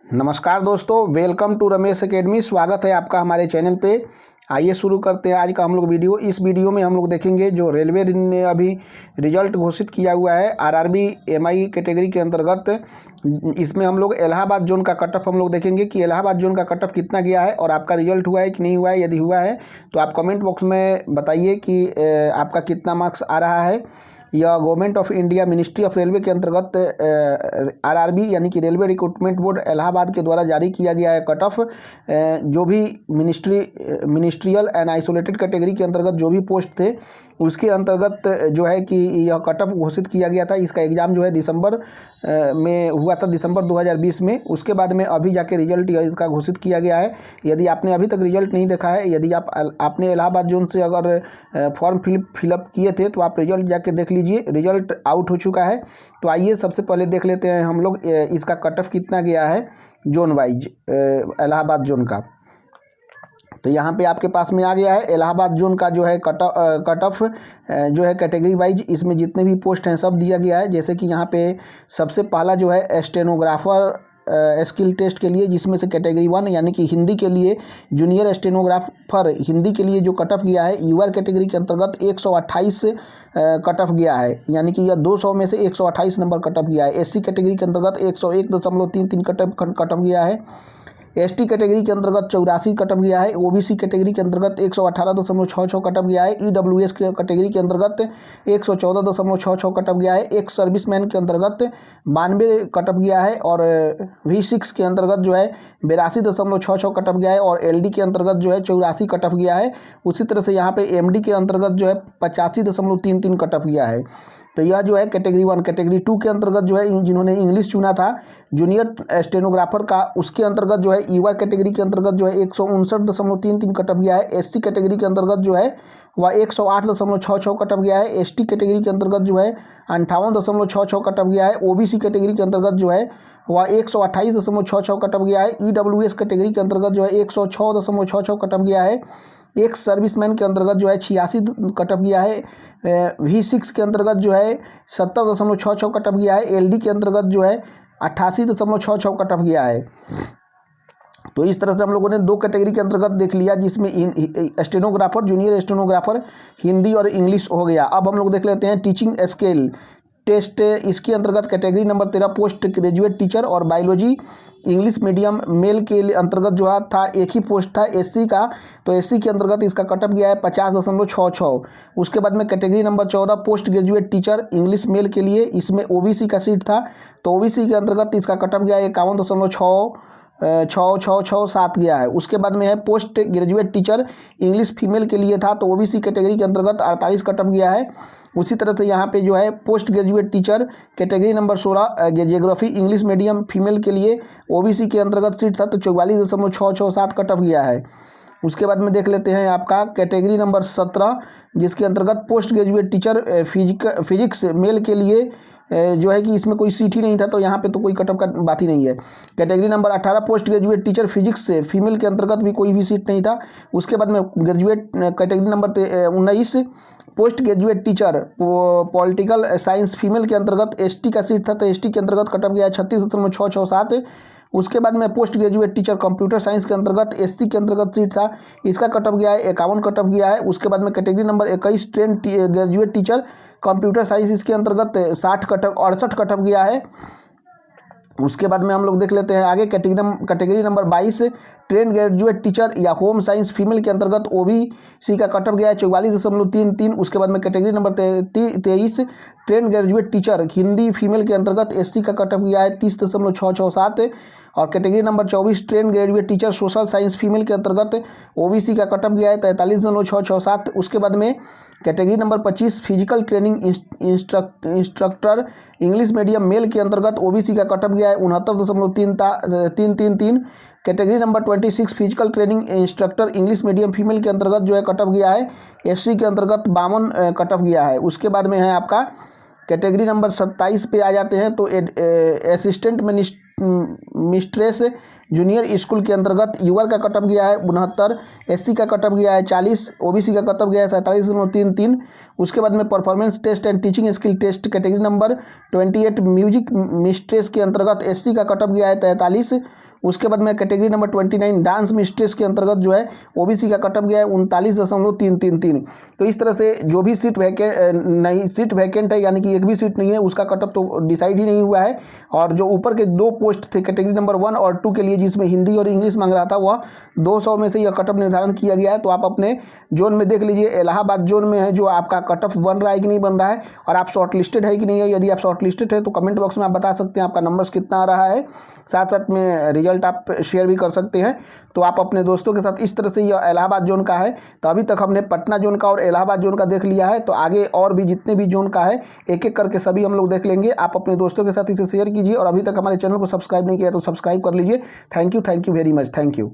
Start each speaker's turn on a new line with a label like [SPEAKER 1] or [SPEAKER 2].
[SPEAKER 1] नमस्कार दोस्तों, welcome to Ramesh academy. स्वागत है आपका हमारे चैनल पे। आइए शुरू करते हैं आज का हम लोग वीडियो। इस वीडियो में हम लोग देखेंगे जो रेलवे ने अभी रिजल्ट घोषित किया हुआ है आरआरबी एमआई कैटेगरी के अंतर्गत। इसमें हम लोग इलाहाबाद जोन का कट ऑफ हम लोग देखेंगे कि इलाहाबाद जोन का कट ऑफ कितना गया है और आपका रिजल्ट हुआ है कि नहीं हुआ है। यदि हुआ है तो आप कमेंट बॉक्स में बताइए कि आपका कितना मार्क्स आ रहा है। यह government of India ministry of railway के अंतर्गत आरआरबी यानी कि रेलवे रिक्रूटमेंट बोर्ड इलाहाबाद के द्वारा जारी किया गया है कट ऑफ। जो भी मिनिस्ट्रियल एंड आइसोलेटेड कैटेगरी के अंतर्गत जो भी पोस्ट थे उसके अंतर्गत जो है कि यह कट ऑफ घोषित किया गया था। इसका एग्ज़ाम जो है दिसंबर में हुआ था, दिसंबर 2020 में। उसके बाद में अभी जाके रिजल्ट इसका घोषित किया गया है। यदि आपने अभी तक रिजल्ट नहीं देखा है, यदि आपने इलाहाबाद जोन से अगर फॉर्म फिलअप किए थे तो आप रिजल्ट जाके देख लीजिए। रिजल्ट आउट हो चुका है। तो आइए सबसे पहले देख लेते हैं हम लोग इसका कट ऑफ कितना गया है जोन वाइज इलाहाबाद जोन का। तो यहाँ पे आपके पास में आ गया है इलाहाबाद जोन का जो है कट ऑफ जो है कैटेगरी वाइज। इसमें जितने भी पोस्ट हैं सब दिया गया है। जैसे कि यहाँ पे सबसे पहला जो है स्टेनोग्राफर स्किल टेस्ट के लिए, जिसमें से कैटेगरी 1 यानी कि हिंदी के लिए जूनियर स्टेनोग्राफर हिंदी के लिए जो कट ऑफ गया है यूआर कैटेगरी के अंतर्गत 128 कट ऑफ गया है। यानी कि यह 200 में से 128 नंबर कट ऑफ गया है। एससी कैटेगरी के अंतर्गत 101.33 कट ऑफ गया है। एसटी कैटेगरी के अंतर्गत 84 कट ऑफ गया है। ओबीसी कैटेगरी के अंतर्गत 118.66 कट ऑफ गया है। ईडब्ल्यूएस के कैटेगरी के अंतर्गत 114.66 कट ऑफ गया है। एक सर्विसमैन के अंतर्गत 92 कट ऑफ गया है। और V6 के अंतर्गत जो है 82.66 कट ऑफ गया है। और एलडी के अंतर्गत जो है 84 कट ऑफ गया है। उसी तरह से यहाँ पे एमडी के अंतर्गत जो है 85.33 कट ऑफ गया है। तो यह जो है कैटेगरी 1। कैटेगरी 2 के अंतर्गत जो है जिन्होंने इंग्लिश चुना था जूनियर स्टेनोग्राफर का, उसके अंतर्गत जो है यूआर कैटेगरी के अंतर्गत जो है 159.33 कट ऑफ गया है। एससी कैटेगरी के अंतर्गत जो है वह 108.66 कट ऑफ गया है। एसटी कैटेगरी के अंतर्गत जो है 58.66 कट ऑफ गया है। ओबीसी कैटेगरी के अंतर्गत जो है वह 128.66 कट ऑफ गया है। ईडब्ल्यूएस कैटेगरी के अंतर्गत जो है 106.66 कट ऑफ गया है। एक सर्विसमैन के अंतर्गत जो है 86 कट ऑफ गया है। V6 के अंतर्गत जो है 70.66 कट ऑफ गया है। एलडी के अंतर्गत जो है 88.66 कट ऑफ गया है। तो इस तरह से हम लोगों ने 2 कैटेगरी के अंतर्गत देख लिया, जिसमें स्टेनोग्राफर जूनियर स्टेनोग्राफर हिंदी और इंग्लिश हो गया। अब हम लोग देख लेते हैं टीचिंग स्केल टेस्ट। इसके अंतर्गत category number 13 post graduate teacher और बायोलॉजी इंग्लिश मीडियम मेल के अंतर्गत जो था एक ही पोस्ट था एससी का। तो एससी के अंतर्गत इसका कट ऑफ गया है 50.66। उसके बाद में category number 14 post graduate teacher English male के लिए, इसमें ओबीसी का सीट था। तो ओबीसी के अंतर्गत इसका कट ऑफ गया है 51.6667 गया है। उसके बाद में है post graduate teacher English female के लिए था। तो ओबीसी कैटेगरी के अंतर्गत 48 कट ऑफ गया है। उसी तरह से यहाँ पे जो है post graduate teacher category number 16 geography English medium female के लिए ओबीसी के अंतर्गत सीट था। तो 44.667 कट ऑफ गया है। उसके बाद में देख लेते हैं आपका कैटेगरी नंबर 17 जिसके अंतर्गत post graduate teacher physics male के लिए जो है कि इसमें कोई सीट ही नहीं था। तो यहाँ पे तो कोई कट ऑफ का बात ही नहीं है। Category number 18 post graduate teacher physics से फीमेल के अंतर्गत भी कोई भी सीट नहीं था। उसके बाद में graduate category number 19 post graduate teacher political science female के अंतर्गत एसटी का सीट था। तो एसटी के अंतर्गत कट ऑफ गया है 36.667। उसके बाद में post graduate teacher computer science के अंतर्गत एससी के अंतर्गत सीट था, इसका कट ऑफ गया है 51 कट ऑफ गया है। उसके बाद में category number 21 train graduate teacher computer science, इसके अंतर्गत 68 कट ऑफ गया है। उसके बाद में हम लोग देख लेते हैं आगे category number 22 train graduate teacher या होम साइंस फीमेल के अंतर्गत ओबीसी का कट ऑफ गया है 44.33। उसके बाद में category number 23 train graduate teacher Hindi female के अंतर्गत एससी का कट ऑफ गया है 30.667। और category number 24 train graduate teacher social science female के अंतर्गत ओबीसी का कट ऑफ गया है 43.667। उसके बाद में category number 25 physical training instructor English medium male के अंतर्गत ओबीसी का कट ऑफ गया है 69.333। Category number 26 physical training instructor English medium female के अंतर्गत जो है कट ऑफ गया है एससी के अंतर्गत 52 कट ऑफ गया है। उसके बाद में है आपका कैटेगरी नंबर 27 पे आ जाते हैं। तो असिस्टेंट मिस्ट्रेस जूनियर स्कूल के अंतर्गत यूआर का कट ऑफ गया है 69, एससी का कट ऑफ गया है 40, ओबीसी का कट ऑफ गया है 47.33। उसके बाद में performance test and teaching skill test category number 28 music mistress के अंतर्गत एससी का कट ऑफ गया है 43। उसके बाद में कैटेगरी नंबर 29 डांस मिस्ट्रेस के अंतर्गत जो है ओबीसी का कटअप गया है 39.333। तो इस तरह से जो भी सीट वैकेंट है, यानी कि एक भी सीट नहीं है, उसका कटअप तो डिसाइड ही नहीं हुआ है। और जो ऊपर के 2 पोस्ट थे कैटेगरी नंबर 1 और 2 के लिए, जिसमें हिंदी और इंग्लिश मांग रहा था, वह 200 में से यह कटअप निर्धारण किया गया है। तो आप अपने जोन में देख लीजिए, इलाहाबाद जोन में है जो आपका कटअप बन रहा है कि नहीं बन रहा है, और आप शॉर्ट लिस्टेड है कि नहीं है। यदि आप शॉर्ट लिस्टेड है तो कमेंट बॉक्स में आप बता सकते हैं आपका नंबर्स कितना आ रहा है, साथ साथ में रिजल्ट आप शेयर भी कर सकते हैं। तो आप अपने दोस्तों के साथ, इस तरह से यह इलाहाबाद जोन का है। तो अभी तक हमने पटना जोन का और इलाहाबाद जोन का देख लिया है, तो आगे और भी जितने भी जोन का है एक एक करके सभी हम लोग देख लेंगे। आप अपने दोस्तों के साथ इसे शेयर कीजिए, और अभी तक हमारे चैनल को सब्सक्राइब नहीं किया तो सब्सक्राइब कर लीजिए। Thank you very much, thank you.